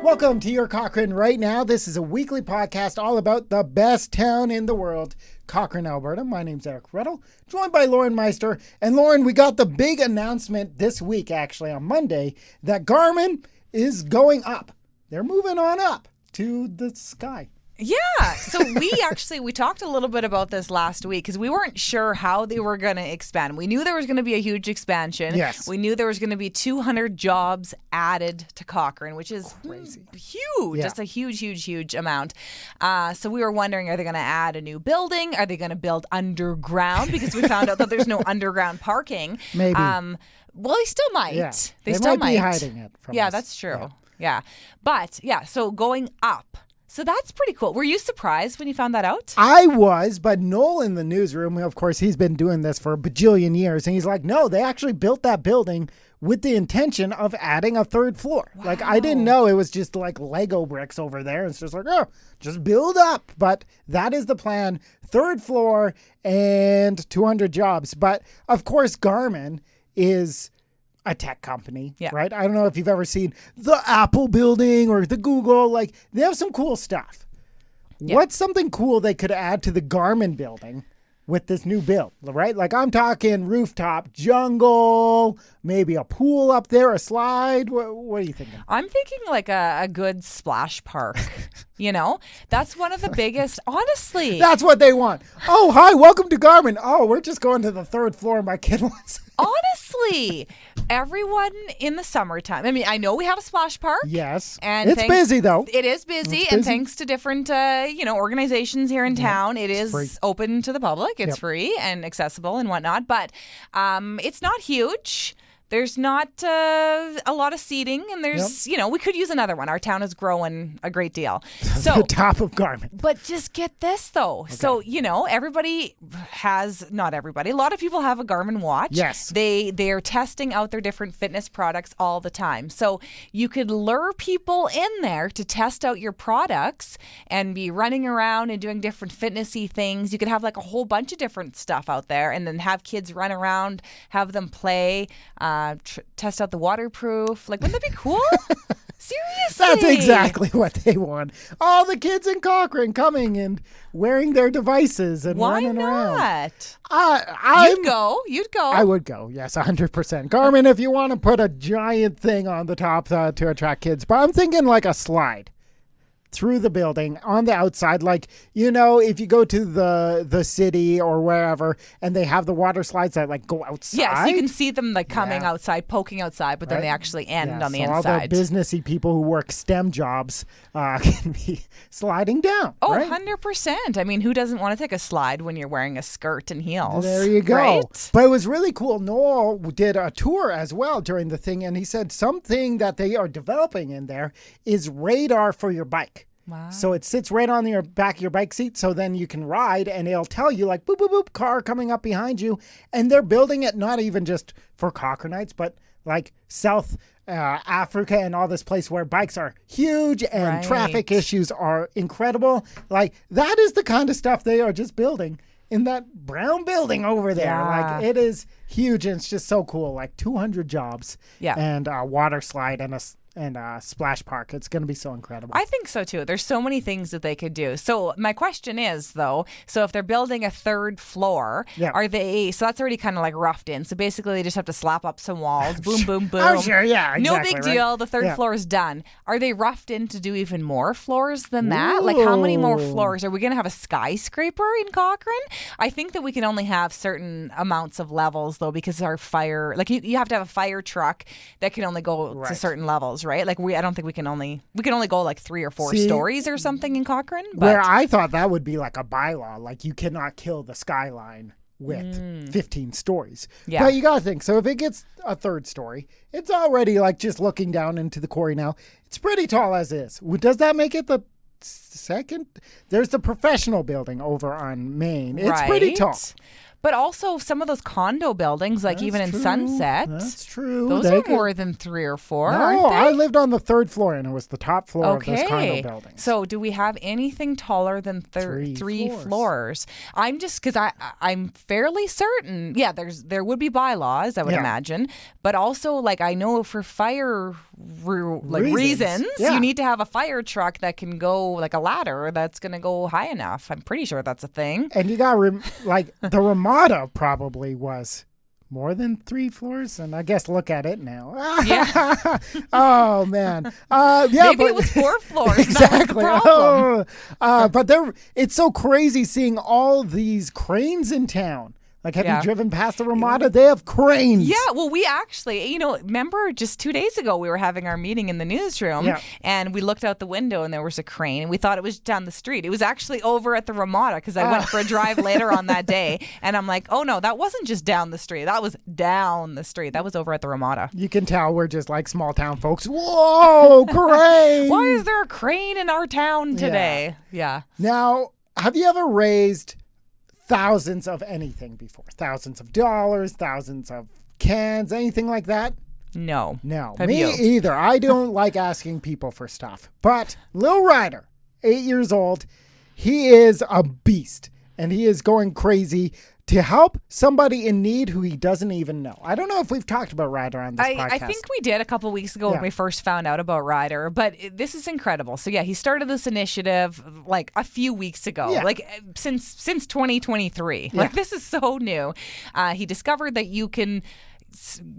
Welcome to your Cochrane Right Now. This is a weekly podcast all about the best town in the world, Cochrane, Alberta. My name's Eric Ruddle, joined by Lauren Meister. And Lauren, we got the big announcement this week, actually on Monday, that Garmin is going up. They're moving on up to the sky. Yeah. So we talked a little bit about this last week because we weren't sure how they were going to expand. We knew there was going to be a huge expansion. Yes. We knew there was going to be 200 jobs added to Cochrane, which is crazy. Huge. Yeah. Just a huge amount. So we were wondering, are they going to add a new building? Are they going to build underground? Because we found out that there's no underground parking. Maybe. Well, they still might. Yeah. They still might be hiding it from us. That's true. Yeah. But, so going up. So that's pretty cool. Were you surprised when you found that out? I was, but Noel in the newsroom, of course, he's been doing this for a bajillion years. And he's like, no, they actually built that building with the intention of adding a third floor. Wow. Like, I didn't know it was just like Lego bricks over there. It's just like, oh, just build up. But that is the plan. Third floor and 200 jobs. But of course, Garmin is a tech company, right? I don't know if you've ever seen the Apple building or the Google. Like, they have some cool stuff. Yeah. What's something cool they could add to the Garmin building with this new build, right? Like, I'm talking rooftop jungle, maybe a pool up there, a slide. What are you thinking? I'm thinking like a good splash park. You know, that's one of the biggest, honestly. That's what they want. Oh, hi, welcome to Garmin. Oh, we're just going to the third floor. My kid wants. Honestly, everyone in the summertime. I mean, I know we have a splash park. Yes. And it's busy, though. It is busy. And thanks to different, organizations here in town, it is free. Open to the public. It's free and accessible and whatnot. But it's not huge. There's not a lot of seating, and there's, we could use another one. Our town is growing a great deal. So the top of Garmin. But just get this, though. Okay. So, everybody has, not everybody, a lot of people have a Garmin watch. Yes. They're testing out their different fitness products all the time. So you could lure people in there to test out your products and be running around and doing different fitnessy things. You could have like a whole bunch of different stuff out there and then have kids run around, have them play, test out the waterproof. Like, wouldn't that be cool? Seriously. That's exactly what they want. All the kids in Cochrane coming and wearing their devices and running around. Why not? You'd go. I would go. Yes, 100%. Garmin, if you want to put a giant thing on the top to attract kids. But I'm thinking like a slide through the building on the outside. Like, if you go to the city or wherever and they have the water slides that like go outside. Yeah, so you can see them like coming outside, poking outside, but then they actually end on the inside. All the businessy people who work STEM jobs can be sliding down. Oh, right? 100%. I mean, who doesn't want to take a slide when you're wearing a skirt and heels? There you go. Right? But it was really cool. Noel did a tour as well during the thing, and he said something that they are developing in there is radar for your bike. Wow. So it sits right on your back of your bike seat, so then you can ride, and it'll tell you like, boop, boop, boop, car coming up behind you. And they're building it not even just for Cochranites, but like South Africa and all this place where bikes are huge and traffic issues are incredible. Like, that is the kind of stuff they are just building in that brown building over there. Yeah. Like, it is huge, and it's just so cool. Like 200 jobs and a water slide and a splash park. It's going to be so incredible. I think so too. There's so many things that they could do. So my question is, though, so if they're building a third floor, are they, so that's already kind of like roughed in. So basically they just have to slap up some walls. Boom, boom, boom. Oh, sure. Yeah, exactly. No big deal. The third floor is done. Are they roughed in to do even more floors than that? Like, how many more floors? Are we going to have a skyscraper in Cochrane? I think that we can only have certain amounts of levels, though, because our fire, like you have to have a fire truck that can only go to certain levels, right? Like, I don't think we can only go like 3 or 4 stories or something in Cochrane. But where I thought that would be like a bylaw, like you cannot kill the skyline with 15 stories. Yeah. But you got to think, so if it gets a third story, it's already like just looking down into the quarry now. It's pretty tall as is. Does that make it the second? There's the professional building over on Main. It's pretty tall. But also some of those condo buildings, like even in Sunset. That's true. Those are more than 3 or 4, aren't No, they? I lived on the 3rd floor, and it was the top floor of those condo buildings. So do we have anything taller than 3 floors? I'm just, because I'm fairly certain, there would be bylaws, I would imagine. But also, like, I know for fire reasons, Yeah. you need to have a fire truck that can go like a ladder that's going to go high enough. I'm pretty sure that's a thing. And you got the Ramada probably was more than 3 floors, and I guess look at it now. Yeah. Oh man. Maybe it was 4 floors. Exactly. That was the problem. But it's so crazy seeing all these cranes in town. Like, have you driven past the Ramada? They have cranes. Yeah, well, we actually, remember just 2 days ago, we were having our meeting in the newsroom, and we looked out the window and there was a crane, and we thought it was down the street. It was actually over at the Ramada, because I went for a drive later on that day, and I'm like, oh no, that wasn't just down the street. That was down the street. That was over at the Ramada. You can tell we're just like small town folks. Whoa, crane! Why is there a crane in our town today? Yeah. Now, have you ever raised thousands of anything before? Thousands of dollars, thousands of cans, anything like that? No. Have Me you? either. I don't like asking people for stuff. But Lil Ryder, 8 years old, he is a beast. And he is going crazy to help somebody in need who he doesn't even know. I don't know if we've talked about Ryder on this podcast. I think we did a couple weeks ago when we first found out about Ryder, but this is incredible. So he started this initiative like a few weeks ago, like since 2023. Like, this is so new. He discovered that you can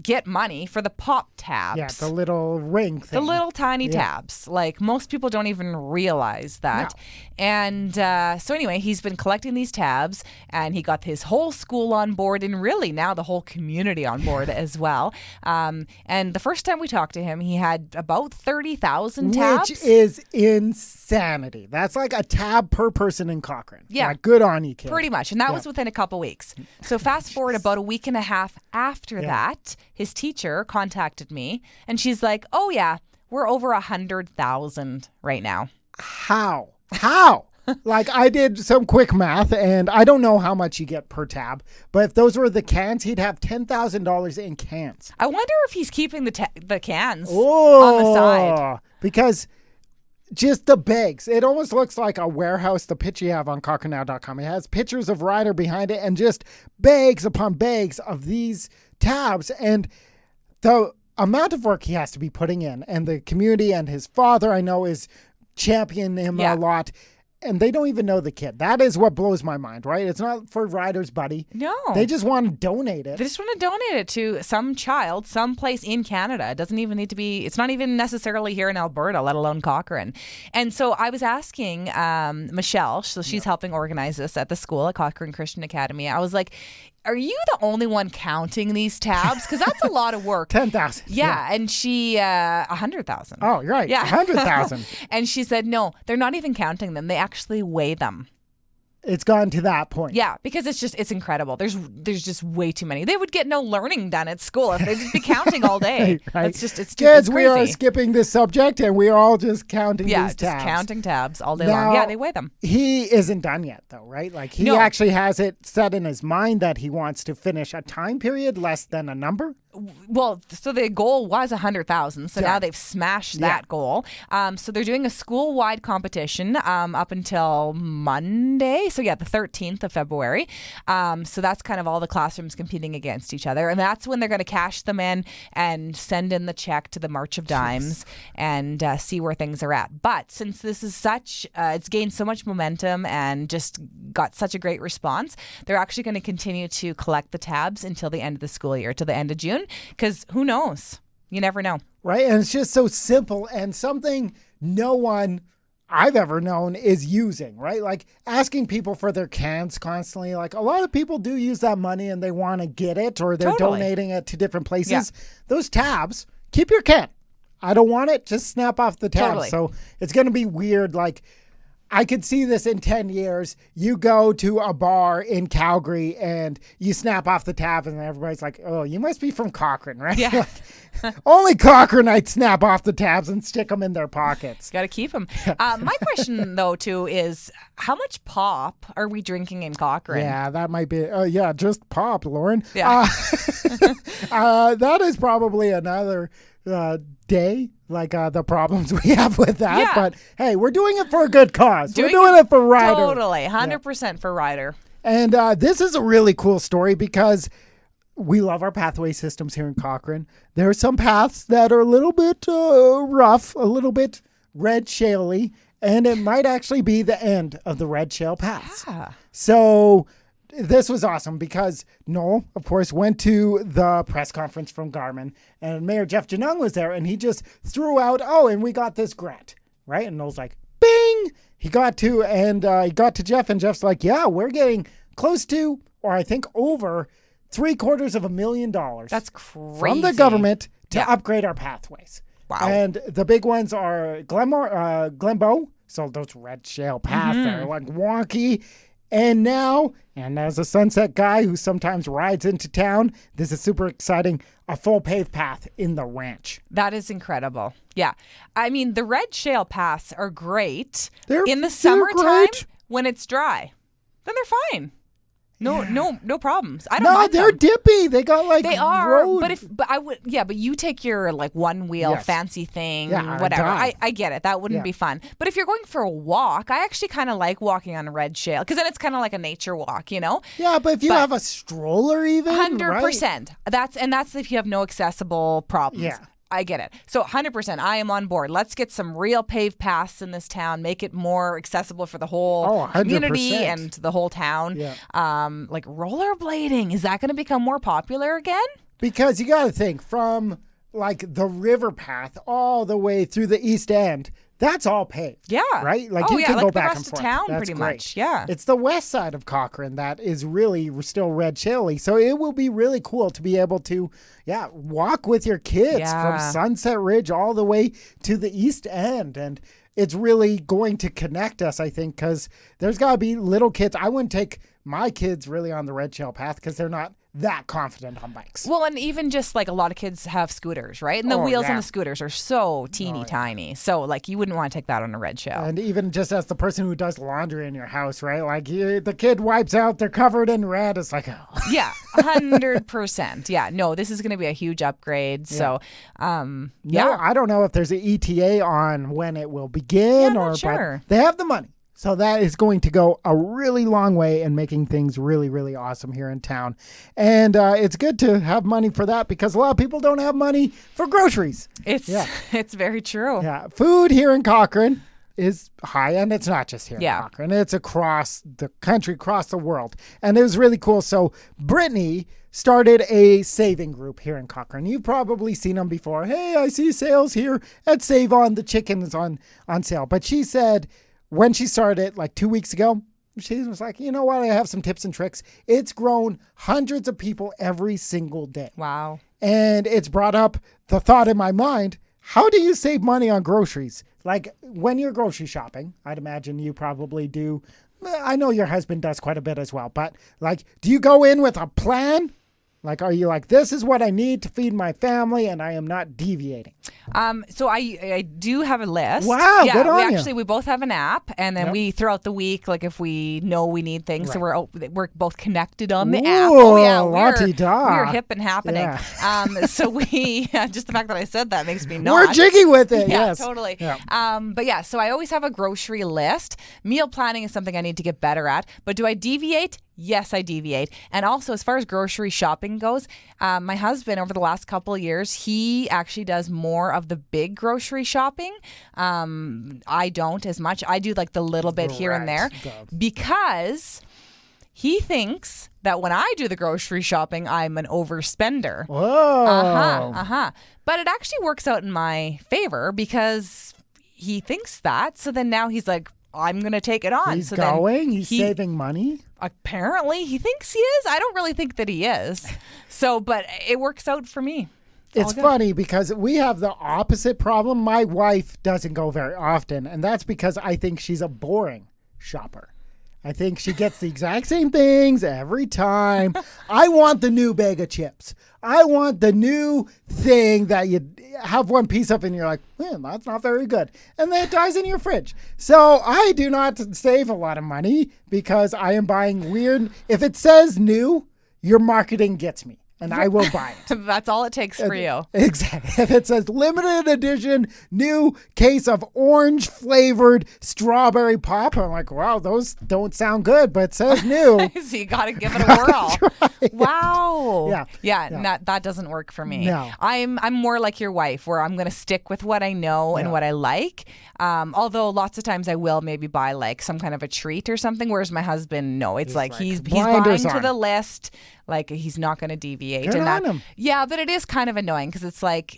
get money for the pop tabs. Yeah, the little ring thing. The little tiny tabs. Like, most people don't even realize that. No. And so anyway, he's been collecting these tabs, and he got his whole school on board, and really now the whole community on board as well. And the first time we talked to him, he had about 30,000 tabs. Which is insanity. That's like a tab per person in Cochrane. Yeah. Good on you, kid. Pretty much. And that was within a couple weeks. So fast forward about a week and a half after that, his teacher contacted me, and she's like, oh yeah, we're over 100,000 right now. How? Like, I did some quick math, and I don't know how much you get per tab, but if those were the cans, he'd have $10,000 in cans. I wonder if he's keeping the cans on the side. Because just the bags, it almost looks like a warehouse, the pitch you have on cochrane.com. It has pictures of Ryder behind it and just bags upon bags of these tabs, and the amount of work he has to be putting in, and the community and his father, I know, is championing him a lot. And they don't even know the kid. That is what blows my mind, right? It's not for Ryder's buddy. No. They just want to donate it. They just want to donate it to some child, someplace in Canada. It doesn't even need to be, it's not even necessarily here in Alberta, let alone Cochrane. And so I was asking Michelle, so she's helping organize this at the school at Cochrane Christian Academy. I was like, are you the only one counting these tabs? Because that's a lot of work. 10,000. Yeah, and she 100,000. Oh, you're right. Yeah, 100,000. And she said, no, they're not even counting them. They actually weigh them. It's gone to that point. Yeah, because it's incredible. There's just way too many. They would get no learning done at school if they'd just be counting all day. Right. It's Kids, crazy. we are skipping this subject, and we are all just counting these tabs. Yeah, just counting tabs all day now, long. Yeah, they weigh them. He isn't done yet, though, right? Like, he actually has it set in his mind that he wants to finish a time period less than a number. Well, so the goal was 100,000. So now they've smashed that goal. So they're doing a school-wide competition up until Monday. So the 13th of February. So that's kind of all the classrooms competing against each other. And that's when they're going to cash them in and send in the check to the March of Dimes and see where things are at. But since this is it's gained so much momentum and just got such a great response, they're actually going to continue to collect the tabs until the end of the school year, till the end of June. Because who knows? You never know. Right. And it's just so simple and something no one I've ever known is using, right? Like, asking people for their cans constantly. Like, a lot of people do use that money and they want to get it, or they're donating it to different places. Yeah. Those tabs, keep your can. I don't want it. Just snap off the tabs. Totally. So it's going to be weird. Like, I could see this in 10 years. You go to a bar in Calgary and you snap off the tab, and everybody's like, oh, you must be from Cochrane, right? Yeah. Only Cochranites snap off the tabs and stick them in their pockets. Got to keep them. My question, though, too, is how much pop are we drinking in Cochrane? Yeah, that might be. Just pop, Lauren. Yeah. That is probably another day, like the problems we have with that. Yeah. But hey, we're doing it for a good cause. We're doing it for Ryder. Totally, 100% for Ryder. And this is a really cool story because we love our pathway systems here in Cochrane. There are some paths that are a little bit rough, a little bit red shaley, and it might actually be the end of the red shale paths. Yeah. So this was awesome because Noel, of course, went to the press conference from Garmin, and Mayor Jeff Janung was there, and he just threw out, and we got this grant, right? And Noel's like, bing! He got to Jeff, and Jeff's like, yeah, we're getting close to, or I think over, $750,000. That's crazy. From the government to upgrade our pathways. Wow. And the big ones are Glenbow, so those red shale paths that are like wonky. And now, and as a Sunset guy who sometimes rides into town, this is super exciting, a full paved path in the ranch. That is incredible. Yeah. I mean, the red shale paths are great in the they're summertime great. when it's dry. Then they're fine. No problems. I don't No, mind they're them. dippy. They got like They are, road. but you take your like one wheel Yes. fancy thing, Yeah, or whatever. dive. I get it. That wouldn't be fun. But if you're going for a walk, I actually kind of like walking on a red shale because then it's kind of like a nature walk, you know? Yeah, but if you have a stroller even, 100%. That's if you have no accessible problems. Yeah. I get it. So 100%, I am on board. Let's get some real paved paths in this town, make it more accessible for the whole 100%. community and the whole town. Yeah. Like rollerblading, is that going to become more popular again? Because you got to think from like the river path all the way through the East End. That's all paved. Yeah. Right? Like Oh, you yeah, can like go the back rest and of forth. town, That's pretty great. much, yeah. It's the west side of Cochrane that is really still red shaley. So it will be really cool to be able to, walk with your kids from Sunset Ridge all the way to the East End. And it's really going to connect us, I think, because there's got to be little kids. I wouldn't take my kids really on the red shale path because they're not that confident on bikes. Well, and even just like a lot of kids have scooters, right? And the wheels on the scooters are so teeny tiny. So like you wouldn't want to take that on a red shell. And even just as the person who does laundry in your house, right? Like the kid wipes out, they're covered in red. It's like, Yeah, 100%. Yeah, no, this is going to be a huge upgrade. So, No, I don't know if there's an ETA on when it will begin not sure. But they have the money. So that is going to go a really long way in making things really, really awesome here in town. And it's good to have money for that because a lot of people don't have money for groceries. It's very true. Yeah. Food here in Cochrane is high, and it's not just here in Yeah. Cochrane. It's across the country, across the world. And it was really cool. So Brittany started a saving group here in Cochrane. You've probably seen them before. Hey, I see sales here at Save On. The chicken is on sale. But she said when she started like 2 weeks ago, she was like, you know what? I have some tips and tricks. It's grown hundreds of people every single day. Wow. And it's brought up the thought in my mind, how do you save money on groceries? Like when you're grocery shopping, I'd imagine you probably do. I know your husband does quite a bit as well, but like, do you go in with a plan? Like, are you like, this is what I need to feed my family and I am not deviating? So I do have a list. Wow, good on you. We both have an app, and then we throughout the week, like if we know we need things, so we're both connected on the app. Oh yeah, we're hip and happening. Yeah. So we just the fact that I said that makes me not. We're jiggy with it. Yeah, yes, totally. Yeah. But yeah, so I always have a grocery list. Meal planning is something I need to get better at. But do I deviate? Yes, I deviate. And also, as far as grocery shopping goes, my husband, over the last couple of years, he actually does more of the big grocery shopping. I don't as much. I do like the little bit here and there because he thinks that when I do the grocery shopping, I'm an overspender. Whoa. But it actually works out in my favor because he thinks that. So then now he's like, I'm going to take it on. He's going? He's saving money? Apparently, he thinks he is. I don't really think that he is. So, but it works out for me. It's funny because we have the opposite problem. My wife doesn't go very often, and that's because I think she's a boring shopper. I think she gets the exact same things every time. I want the new bag of chips. I want the new thing that you have one piece of and you're like, that's not very good. And then it dies in your fridge. So I do not save a lot of money because I am buying weird. If it says new, your marketing gets me. and I will buy it. That's all it takes for you. Exactly. If it says limited edition new case of orange flavored strawberry pop, I'm like, wow, those don't sound good, but it says new. So you got to give it a whirl. Wow. Yeah. That doesn't work for me. No. I'm more like your wife, where I'm going to stick with what I know and what I like. Although lots of times I will maybe buy like some kind of a treat or something, whereas my husband, no, it's like he's buying to the list. Like he's not going to deviate. Good on him. Yeah, but it is kind of annoying because it's like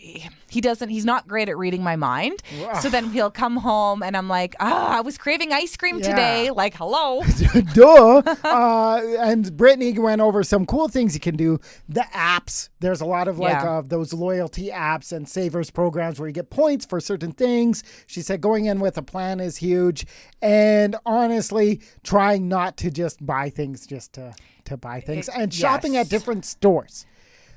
he's not great at reading my mind. So then he'll come home and I'm like, I was craving ice cream today. Like, hello. Duh. And Brittany went over some cool things you can do. The apps. There's a lot of those loyalty apps and savers programs where you get points for certain things. She said going in with a plan is huge. And honestly, trying not to just buy things just to buy things and shopping at different stores,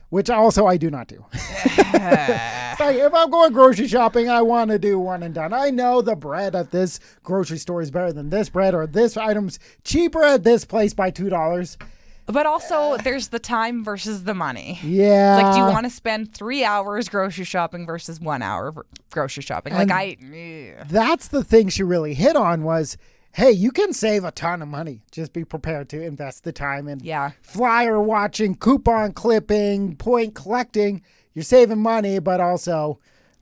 which also I do not do. It's like if I'm going grocery shopping, I want to do one and done. I know the bread at this grocery store is better than this bread, or this item's cheaper at this place by $2. But also, there's the time versus the money. Yeah. It's like, do you want to spend 3 hours grocery shopping versus 1 hour grocery shopping? That's the thing she really hit on was, hey, you can save a ton of money. Just be prepared to invest the time in flyer watching, coupon clipping, point collecting. You're saving money, but also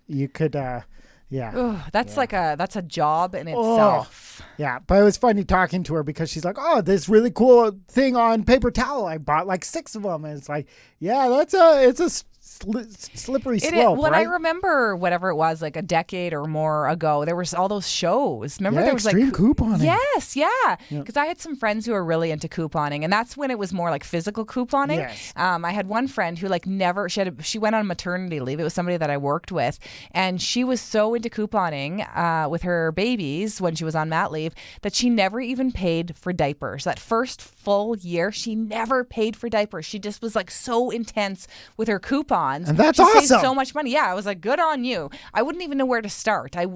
you could, that's that's a job in itself. Yeah, but it was funny talking to her because she's like, oh, this really cool thing on paper towel. I bought like 6 of them. And it's like, it's a slippery slope. When I remember whatever it was, like a decade or more ago, there was all those shows. Remember there was extreme couponing. Yes, because I had some friends who were really into couponing, and that's when it was more like physical couponing. Yes. I had one friend who like never she went on maternity leave. It was somebody that I worked with, and she was so into couponing with her babies when she was on mat leave that she never even paid for diapers. That first full year, she never paid for diapers. She just was like so intense with her coupons. And that's she awesome. Saved so much money. Yeah, I was like, good on you. I wouldn't even know where to start. I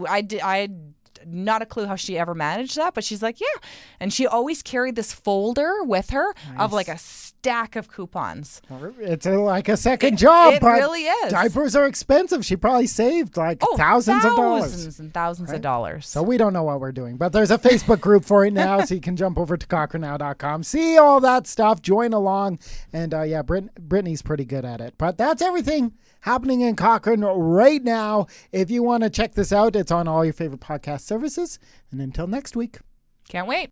had not a clue how she ever managed that, but she's like, yeah. And she always carried this folder with her of like a stack of coupons. It's like a second job. It really is. Diapers are expensive. She probably saved like thousands of dollars. Thousands and thousands of dollars. So we don't know what we're doing, but there's a Facebook group for it now, so you can jump over to CochraneNow.com, see all that stuff, join along, and Brittany's pretty good at it. But that's everything happening in Cochrane right now. If you want to check this out, it's on all your favorite podcast services. And until next week. Can't wait.